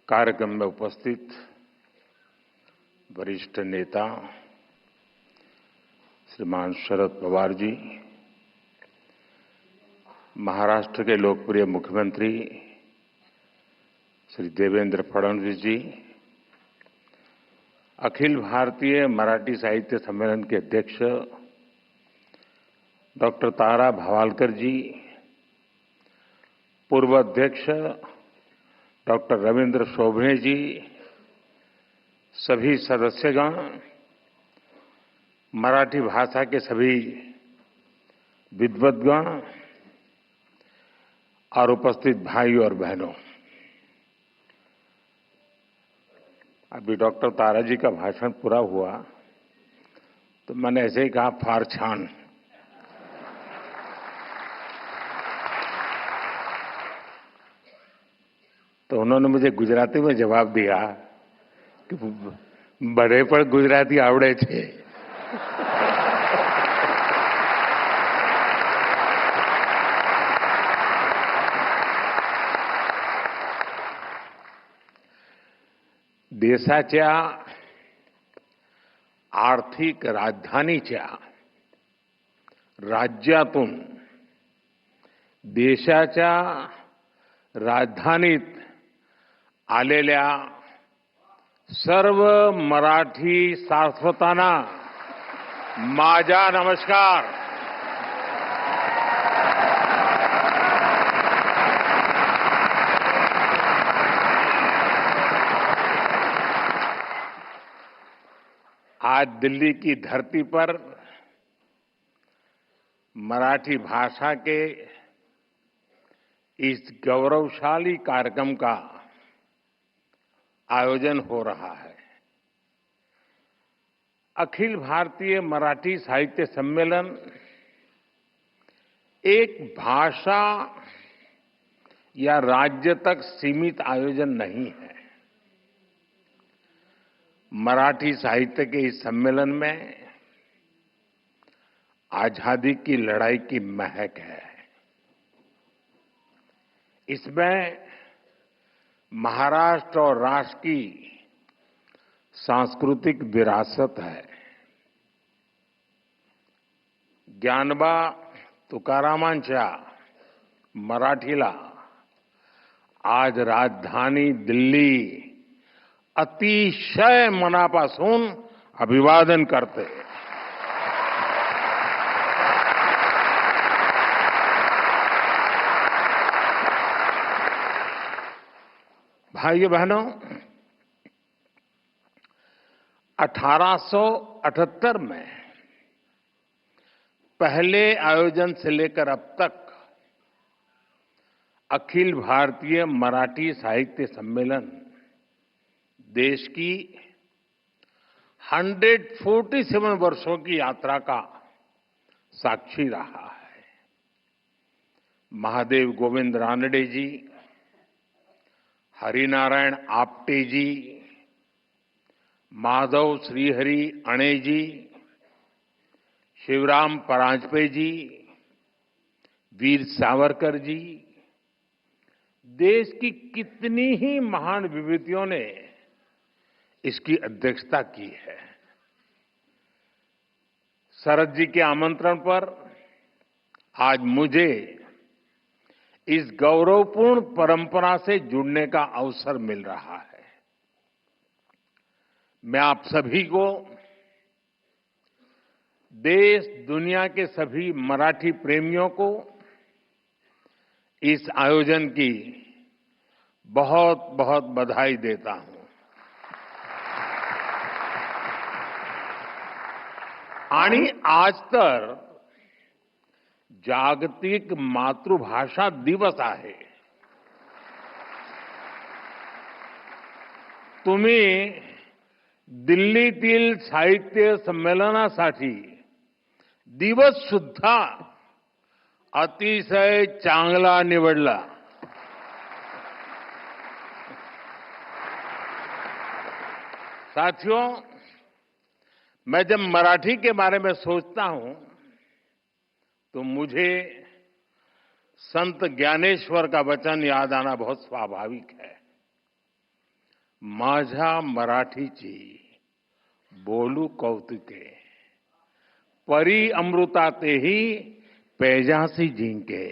कार्यक्रम में उपस्थित वरिष्ठ नेता श्रीमान शरद पवार जी, महाराष्ट्र के लोकप्रिय मुख्यमंत्री श्री देवेंद्र फडणवीस जी, अखिल भारतीय मराठी साहित्य सम्मेलन के अध्यक्ष डॉक्टर तारा भवालकर जी, पूर्व अध्यक्ष डॉक्टर रविंद्र शोभने जी, सभी सदस्यगण, मराठी भाषा के सभी विद्वद्गण और उपस्थित भाई और बहनों, अभी डॉक्टर तारा जी का भाषण पूरा हुआ तो मैंने ऐसे ही कहा फार छान। तो उन्होंने मुझे गुजराती में जवाब दिया कि बड़े पर गुजराती आवड़े छे। देशाच्या आर्थिक राजधानीच्या राज्यातून देशाच्या राजधानीत आलेल्या सर्व मराठी सारस्वतांना माझा नमस्कार। आज दिल्ली की धरती पर मराठी भाषा के इस गौरवशाली कार्यक्रम का आयोजन हो रहा है। अखिल भारतीय मराठी साहित्य सम्मेलन एक भाषा या राज्य तक सीमित आयोजन नहीं है। मराठी साहित्य के इस सम्मेलन में आजादी की लड़ाई की महक है। इसमें महाराष्ट्र और राष्ट्र की सांस्कृतिक विरासत है। ज्ञानोबा तुकारामांच्या मराठीला आज राजधानी दिल्ली अतिशय मनापासून अभिवादन करते। भाइयों बहनों, 1878 में पहले आयोजन से लेकर अब तक अखिल भारतीय मराठी साहित्य सम्मेलन देश की 147 वर्षों की यात्रा का साक्षी रहा है। महादेव गोविंद रानडे जी, हरिनारायण आप्टे जी, माधव श्रीहरि अणे जी, शिवराम परांजपे जी, वीर सावरकर जी, देश की कितनी ही महान विभूतियों ने इसकी अध्यक्षता की है। शरद जी के आमंत्रण पर आज मुझे इस गौरवपूर्ण परंपरा से जुड़ने का अवसर मिल रहा है। मैं आप सभी को, देश दुनिया के सभी मराठी प्रेमियों को इस आयोजन की बहुत बहुत बधाई देता हूं। आणि आज तर जागतिक मातृभाषा दिवस आहे। तुम्ही दिल्लीतील साहित्य संमेलनासाठी दिवस सुद्धा अतिशय चांगला निवडला। साथियों, मैं जब मराठी के बारे में सोचता हूं तो मुझे संत ज्ञानेश्वर का वचन याद आना बहुत स्वाभाविक है। माझ्या मराठीची बोलू कौतुके, परी अमृता तेही पैजासी जिंके।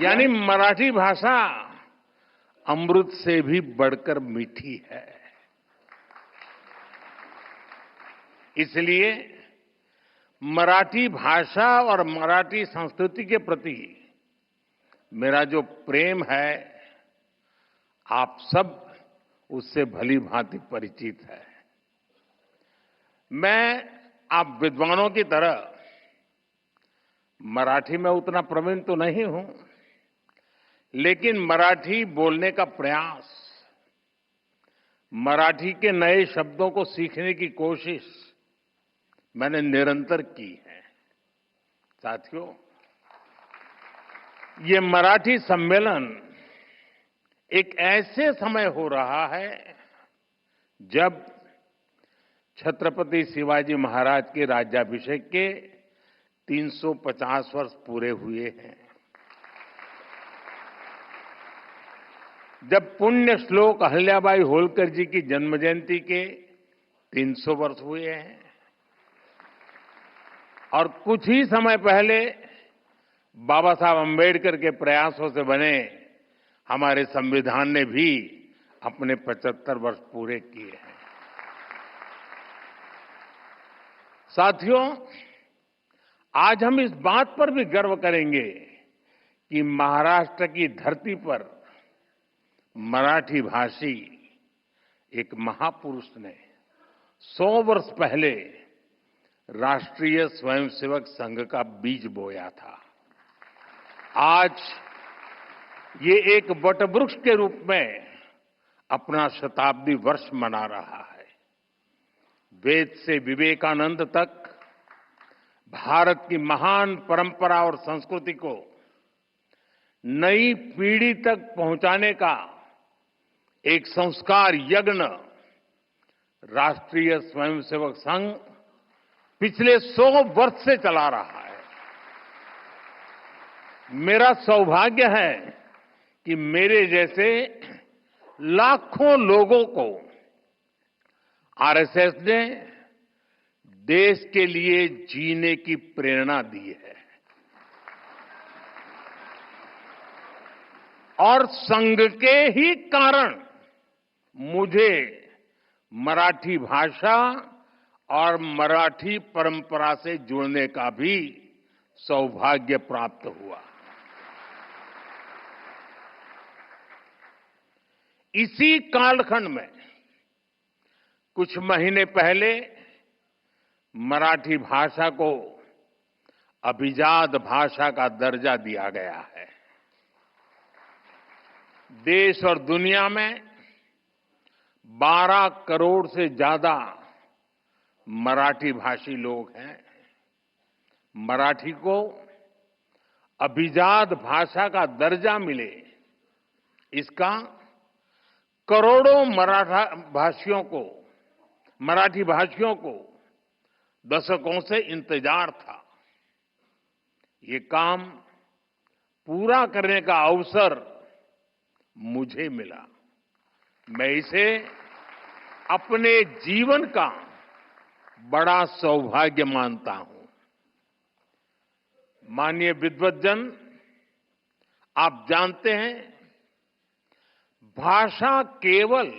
यानी मराठी भाषा अमृत से भी बढ़कर मीठी है। इसलिए मराठी भाषा और मराठी संस्कृति के प्रति मेरा जो प्रेम है, आप सब उससे भली भांति परिचित है। मैं आप विद्वानों की तरह मराठी में उतना प्रवीण तो नहीं हूं, लेकिन मराठी बोलने का प्रयास, मराठी के नए शब्दों को सीखने की कोशिश मैंने निरंतर की है। साथियों, ये मराठी सम्मेलन एक ऐसे समय हो रहा है जब छत्रपति शिवाजी महाराज के राज्याभिषेक के 350 वर्ष पूरे हुए हैं, जब पुण्य श्लोक अहिल्याबाई होलकर जी की जन्म जयंती के 300 वर्ष हुए हैं, और कुछ ही समय पहले बाबा साहब अम्बेडकर के प्रयासों से बने हमारे संविधान ने भी अपने 75 वर्ष पूरे किए हैं। साथियों, आज हम इस बात पर भी गर्व करेंगे कि महाराष्ट्र की धरती पर मराठी भाषी एक महापुरुष ने 100 वर्ष पहले राष्ट्रीय स्वयंसेवक संघ का बीज बोया था। आज ये एक वटवृक्ष के रूप में अपना शताब्दी वर्ष मना रहा है। वेद से विवेकानंद तक भारत की महान परंपरा और संस्कृति को नई पीढ़ी तक पहुंचाने का एक संस्कार यज्ञ राष्ट्रीय स्वयंसेवक संघ पिछले 100 वर्ष से चला रहा है। मेरा सौभाग्य है कि मेरे जैसे लाखों लोगों को आरएसएस ने देश के लिए जीने की प्रेरणा दी है, और संघ के ही कारण मुझे मराठी भाषा और मराठी परंपरा से जुड़ने का भी सौभाग्य प्राप्त हुआ। इसी कालखंड में कुछ महीने पहले मराठी भाषा को अभिजात भाषा का दर्जा दिया गया है। देश और दुनिया में 12 करोड़ से ज्यादा मराठी भाषी लोग हैं। मराठी को अभिजात भाषा का दर्जा मिले, इसका करोड़ों मराठी भाषियों को दशकों से इंतजार था। ये काम पूरा करने का अवसर मुझे मिला। मैं इसे अपने जीवन का बड़ा सौभाग्य मानता हूं। माननीय विद्वद्जन, आप जानते हैं, भाषा केवल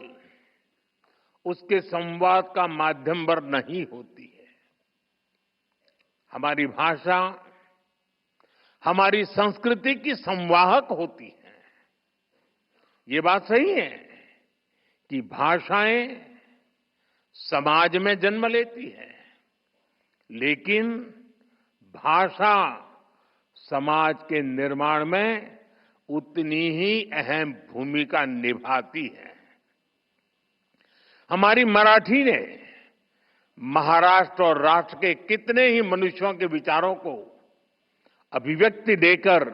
उसके संवाद का माध्यम पर नहीं होती है। हमारी भाषा हमारी संस्कृति की संवाहक होती है। ये बात सही है कि भाषाएं समाज में जन्म लेती है, लेकिन भाषा समाज के निर्माण में उतनी ही अहम भूमिका निभाती है। हमारी मराठी ने महाराष्ट्र और राष्ट्र के कितने ही मनुष्यों के विचारों को अभिव्यक्ति देकर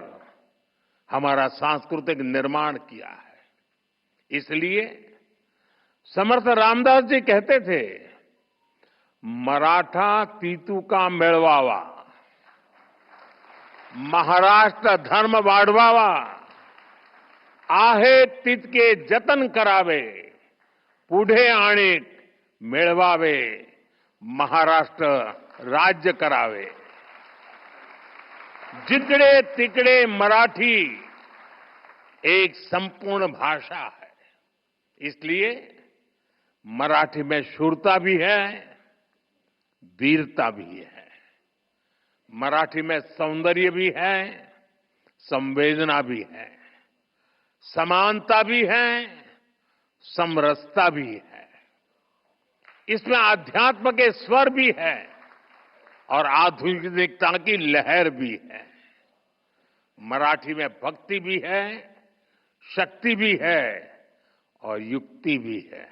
हमारा सांस्कृतिक निर्माण किया है। इसलिए समर्थ रामदास जी कहते थे, मराठा तीतू का मेळवावा, महाराष्ट्र धर्म वाढवावा, आहे तितके जतन करावे, पुढे आणीक मिळवावे, महाराष्ट्र राज्य करावे. जिकडे तिकडे मराठी एक संपूर्ण भाषा है. इसलिए मराठी में शूरता भी है, वीरता भी है. मराठी में सौंदर्य भी है, संवेदना भी है, समानता भी है, समरसता भी है. इसमें आध्यात्म के स्वर भी है और आधुनिकता की लहर भी है. मराठी में भक्ति भी है, शक्ति भी है और युक्ति भी है.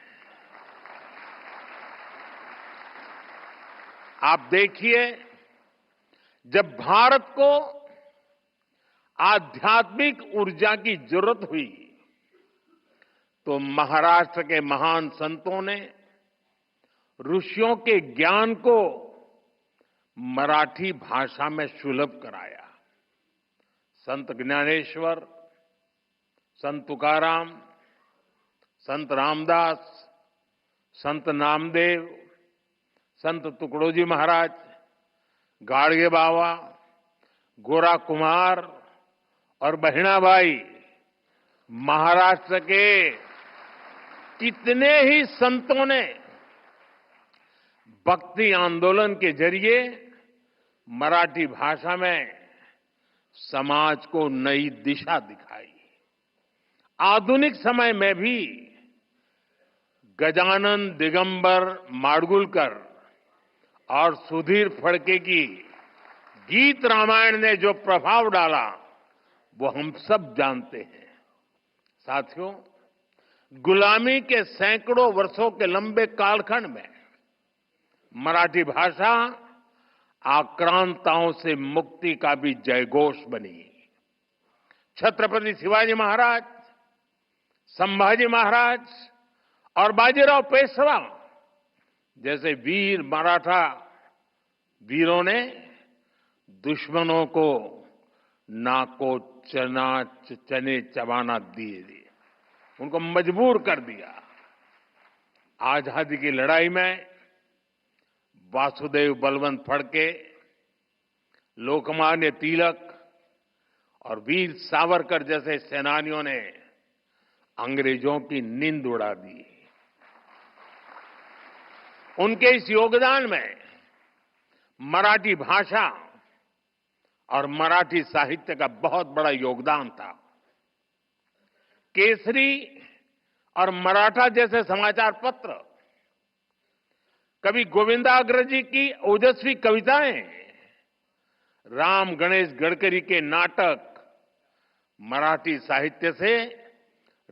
आप देखिए, जब भारत को आध्यात्मिक ऊर्जा की जरूरत हुई तो महाराष्ट्र के महान संतों ने ऋषियों के ज्ञान को मराठी भाषा में सुलभ कराया. संत ज्ञानेश्वर, संत तुकाराम, संत रामदास, संत नामदेव, संत तुकडोजी महाराज, गाडगे बाबा, गोरा कुमार और बहिणाबाई, महाराष्ट्र के कितने ही संतों ने भक्ति आंदोलन के जरिए मराठी भाषा में समाज को नई दिशा दिखाई. आधुनिक समय में भी गजानन दिगंबर माडगुलकर और सुधीर फड़के की गीत रामायण ने जो प्रभाव डाला वो हम सब जानते हैं. साथियों, गुलामी के सैकड़ों वर्षों के लंबे कालखंड में मराठी भाषा आक्रांताओं से मुक्ति का भी जयघोष बनी. छत्रपति शिवाजी महाराज, संभाजी महाराज और बाजीराव पेशवा जैसे वीर मराठा वीरों ने दुश्मनों को नाको चने चबाना दिए, उनको मजबूर कर दिया. आजादी की लड़ाई में वासुदेव बलवंत फड़के, लोकमान्य तिलक और वीर सावरकर जैसे सेनानियों ने अंग्रेजों की नींद उड़ा दी. उनके इस योगदान में मराठी भाषा और मराठी साहित्य का बहुत बड़ा योगदान था. केसरी और मराठा जैसे समाचार पत्र, कवि गोविंदाग्रज जी की ओजस्वी कविताएं, राम गणेश गडकरी के नाटक, मराठी साहित्य से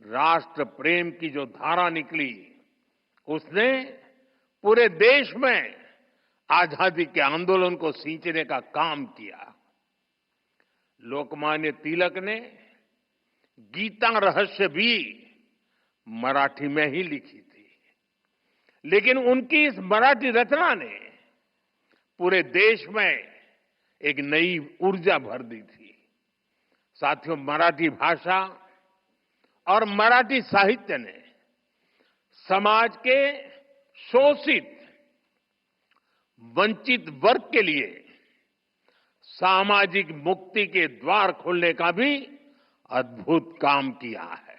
राष्ट्र प्रेम की जो धारा निकली उसने पूरे देश में आजादी के आंदोलन को सींचने का काम किया. लोकमान्य तिलक ने गीता रहस्य भी मराठी में ही लिखी थी, लेकिन उनकी इस मराठी रचना ने पूरे देश में एक नई ऊर्जा भर दी थी. साथियों, मराठी भाषा और मराठी साहित्य ने समाज के शोषित, वंचित वर्ग के लिए सामाजिक मुक्ति के द्वार खोलने का भी अद्भुत काम किया है.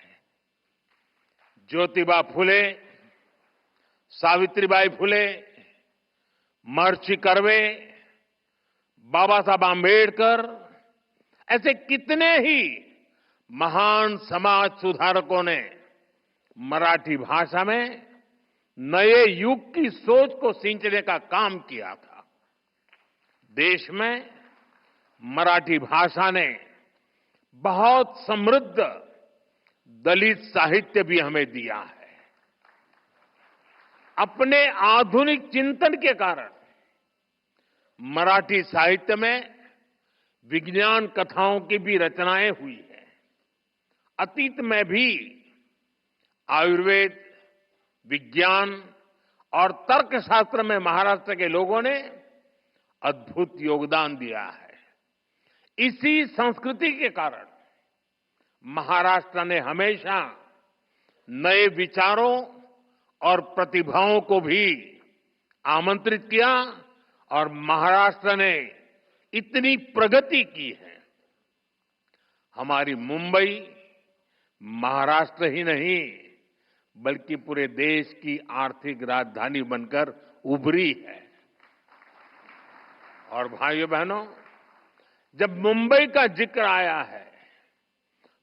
ज्योतिबा फुले, सावित्रीबाई फुले, महर्षि कर्वे, बाबा साहब आंबेडकर, ऐसे कितने ही महान समाज सुधारकों ने मराठी भाषा में नए युग की सोच को सींचने का काम किया था. देश में मराठी भाषा ने बहुत समृद्ध दलित साहित्य भी हमें दिया है. अपने आधुनिक चिंतन के कारण मराठी साहित्य में विज्ञान कथाओं की भी रचनाएं हुई है. अतीत में भी आयुर्वेद, विज्ञान और तर्कशास्त्र में महाराष्ट्र के लोगों ने अद्भुत योगदान दिया है. इसी संस्कृति के कारण महाराष्ट्र ने हमेशा नए विचारों और प्रतिभाओं को भी आमंत्रित किया और महाराष्ट्र ने इतनी प्रगति की है। हमारी मुंबई महाराष्ट्र ही नहीं बल्कि पूरे देश की आर्थिक राजधानी बनकर उभरी है। और भाइयों बहनों, जब मुंबई का जिक्र आया है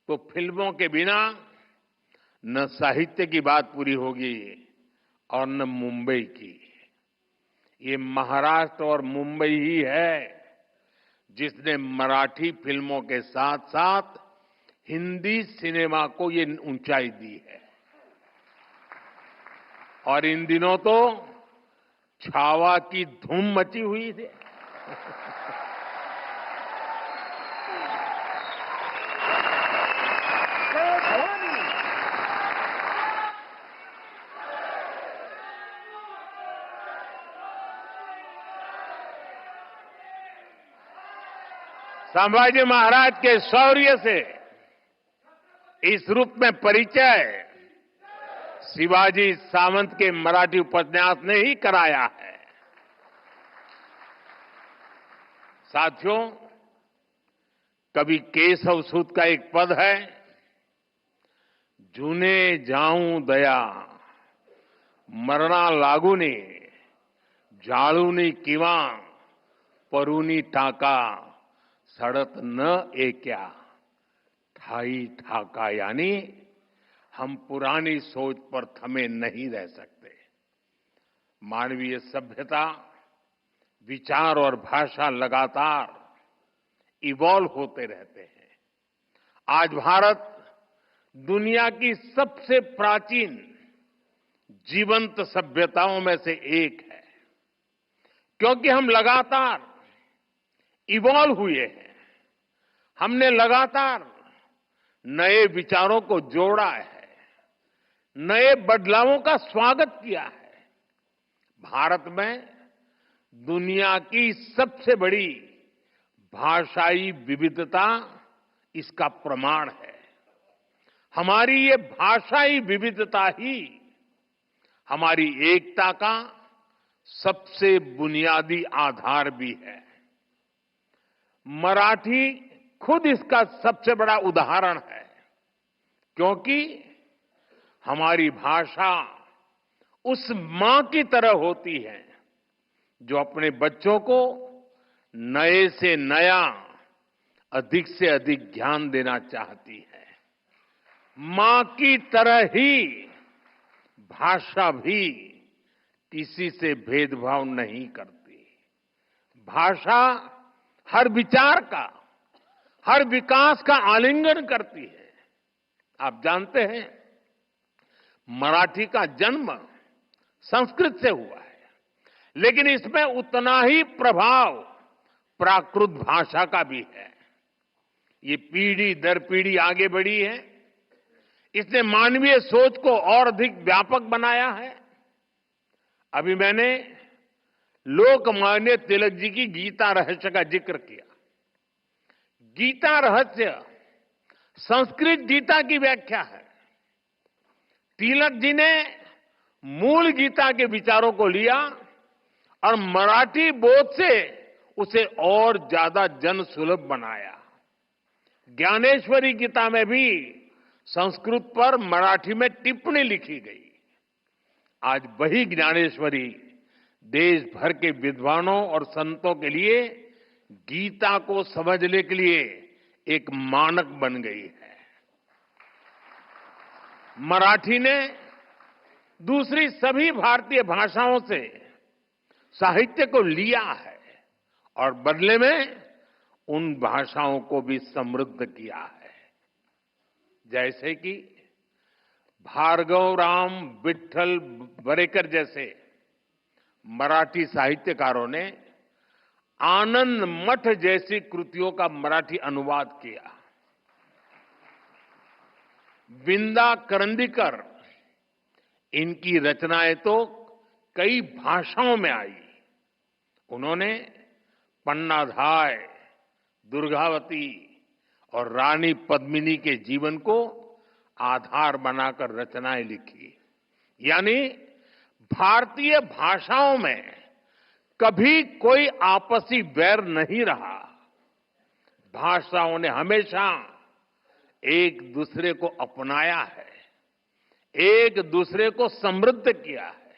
तो फिल्मों के बिना न साहित्य की बात पूरी होगी और न मुंबई की। ये महाराष्ट्र और मुंबई ही है जिसने मराठी फिल्मों के साथ साथ हिंदी सिनेमा को ये ऊंचाई दी है। और इन दिनों तो छावा की धूम मची हुई थी। संभाजी महाराज के शौर्य से इस रूप में परिचय शिवाजी सावंत के मराठी उपन्यास ने ही कराया है। साथियों, कवि केशव सूत का एक पद है, जूने जाऊं दया मरणा लागूनी जाळूनी किंवा परूनी टाका सड़त न एक्या ठाई ठाका। यानी हम पुरानी सोच पर थमे नहीं रह सकते। मानवीय सभ्यता, विचार और भाषा लगातार इवॉल्व होते रहते हैं। आज भारत दुनिया की सबसे प्राचीन जीवंत सभ्यताओं में से एक है, क्योंकि हम लगातार इवॉल्व हुए हैं। हमने लगातार नए विचारों को जोड़ा है, नए बदलावों का स्वागत किया है। भारत में दुनिया की सबसे बड़ी भाषाई विविधता इसका प्रमाण है। हमारी ये भाषाई विविधता ही हमारी एकता का सबसे बुनियादी आधार भी है। मराठी खुद इसका सबसे बड़ा उदाहरण है, क्योंकि हमारी भाषा उस मां की तरह होती है जो अपने बच्चों को नए से नया, अधिक से अधिक ज्ञान देना चाहती है। मां की तरह ही भाषा भी किसी से भेदभाव नहीं करती। भाषा हर विचार का, हर विकास का आलिंगन करती है। आप जानते हैं, मराठी का जन्म संस्कृत से हुआ है, लेकिन इसमें उतना ही प्रभाव प्राकृत भाषा का भी है। ये पीढ़ी दर पीढ़ी आगे बढ़ी है। इसने मानवीय सोच को और अधिक व्यापक बनाया है। अभी मैंने लोकमान्य तिलक जी की गीता रहस्य का जिक्र किया। गीता रहस्य संस्कृत गीता की व्याख्या है। तिलक जी ने मूल गीता के विचारों को लिया और मराठी बोध से उसे और ज्यादा जन सुलभ बनाया। ज्ञानेश्वरी गीता में भी संस्कृत पर मराठी में टिप्पणी लिखी गई। आज वही ज्ञानेश्वरी देश भर के विद्वानों और संतों के लिए गीता को समझने के लिए एक मानक बन गई है। मराठी ने दूसरी सभी भारतीय भाषाओं से साहित्य को लिया है और बदले में उन भाषाओं को भी समृद्ध किया है। जैसे कि भार्गवराम विट्ठल बरेकर जैसे मराठी साहित्यकारों ने आनंद मठ जैसी कृतियों का मराठी अनुवाद किया। विंदा करंदीकर, इनकी रचनाएं तो कई भाषाओं में आई। उन्होंने पन्नाधाय, दुर्गावती और रानी पद्मिनी के जीवन को आधार बनाकर रचनाएं लिखी। यानी भारतीय भाषाओं में कभी कोई आपसी वैर नहीं रहा। भाषाओं ने हमेशा एक दूसरे को अपनाया है, एक दूसरे को समृद्ध किया है।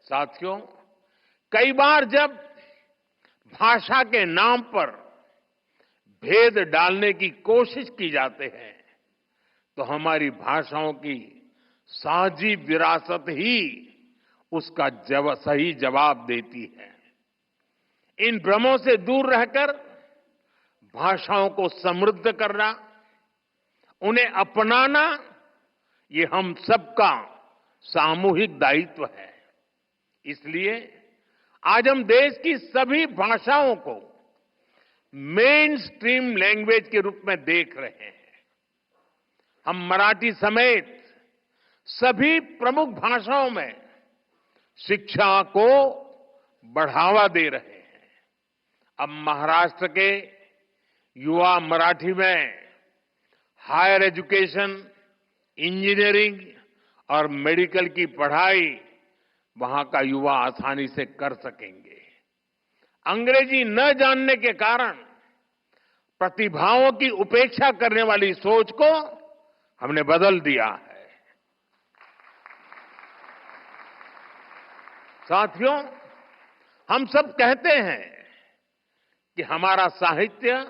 साथियों, कई बार जब भाषा के नाम पर भेद डालने की कोशिश की जाते हैं तो हमारी भाषाओं की साझी विरासत ही उसका सही जवाब देती है। इन भ्रमों से दूर रहकर भाषाओं को समृद्ध करना, उन्हें अपनाना, ये हम सबका सामूहिक दायित्व है। इसलिए आज हम देश की सभी भाषाओं को मेन स्ट्रीम लैंग्वेज के रूप में देख रहे हैं। हम मराठी समेत सभी प्रमुख भाषाओं में शिक्षा को बढ़ावा दे रहे हैं। अब महाराष्ट्र के युवा मराठी में हायर एजुकेशन, इंजीनियरिंग और मेडिकल की पढ़ाई वहां का युवा आसानी से कर सकेंगे। अंग्रेजी न जानने के कारण प्रतिभाओं की उपेक्षा करने वाली सोच को हमने बदल दिया है। साथियों, हम सब कहते हैं कि हमारा साहित्य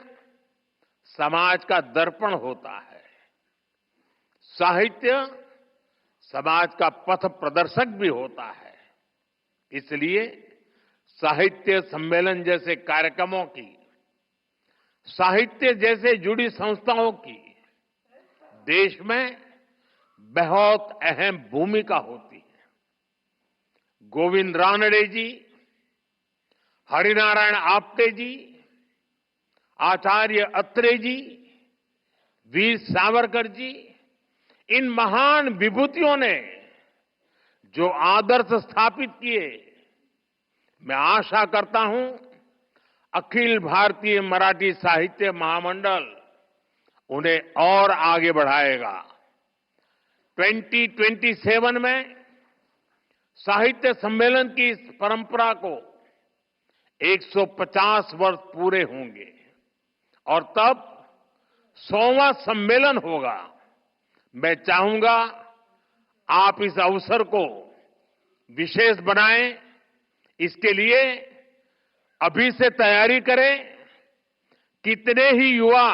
समाज का दर्पण होता है। साहित्य समाज का पथ प्रदर्शक भी होता है। इसलिए साहित्य सम्मेलन जैसे कार्यक्रमों की, साहित्य जैसे जुड़ी संस्थाओं की देश में बहुत अहम भूमिका होती है। गोविंद रानडे जी, हरिनारायण आप्टे जी, आचार्य अत्रे जी, वीर सावरकर जी, इन महान विभूतियों ने जो आदर्श स्थापित किए, मैं आशा करता हूं अखिल भारतीय मराठी साहित्य महामंडल उन्हें और आगे बढ़ाएगा। 2027 में साहित्य सम्मेलन की इस परंपरा को 150 वर्ष पूरे होंगे और तब 100वां सम्मेलन होगा। मैं चाहूंगा आप इस अवसर को विशेष बनाएं। इसके लिए अभी से तैयारी करें। कितने ही युवा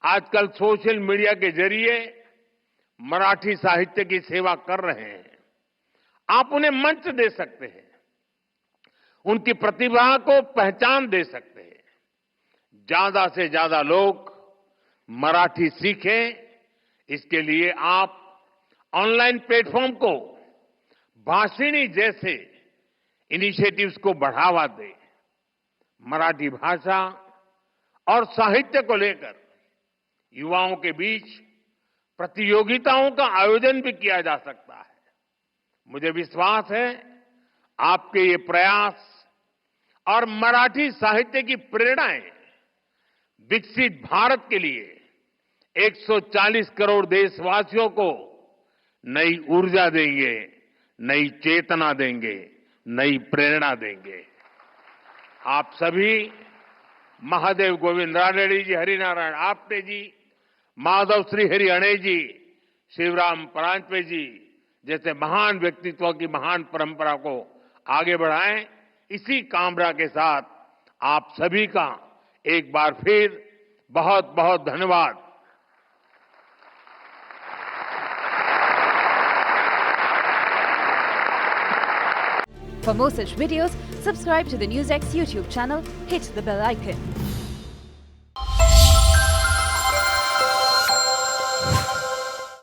आजकल सोशल मीडिया के जरिए मराठी साहित्य की सेवा कर रहे हैं। आप उन्हें मंच दे सकते हैं, उनकी प्रतिभा को पहचान दे सकते हैं। ज्यादा से ज्यादा लोग मराठी सीखें, इसके लिए आप ऑनलाइन प्लेटफॉर्म को, भाषिणी जैसे इनिशिएटिव्स को बढ़ावा दें। मराठी भाषा और साहित्य को लेकर युवाओं के बीच प्रतियोगिताओं का आयोजन भी किया जा सकता है। मुझे विश्वास है आपके ये प्रयास और मराठी साहित्य की प्रेरणाएं विकसित भारत के लिए 140 करोड़ देशवासियों को नई ऊर्जा देंगे, नई चेतना देंगे, नई प्रेरणा देंगे। आप सभी महादेव गोविंद रानडे जी, हरिनारायण आप्टे जी, माधव श्रीहरि अणे जी, शिवराम परांजपे जी जैसे महान व्यक्तित्वों की महान परंपरा को आगे बढ़ाएं। इसी कामना के साथ आप सभी का एक बार फिर बहुत बहुत धन्यवाद। For more such videos, subscribe to the NewsX YouTube channel, hit the bell icon.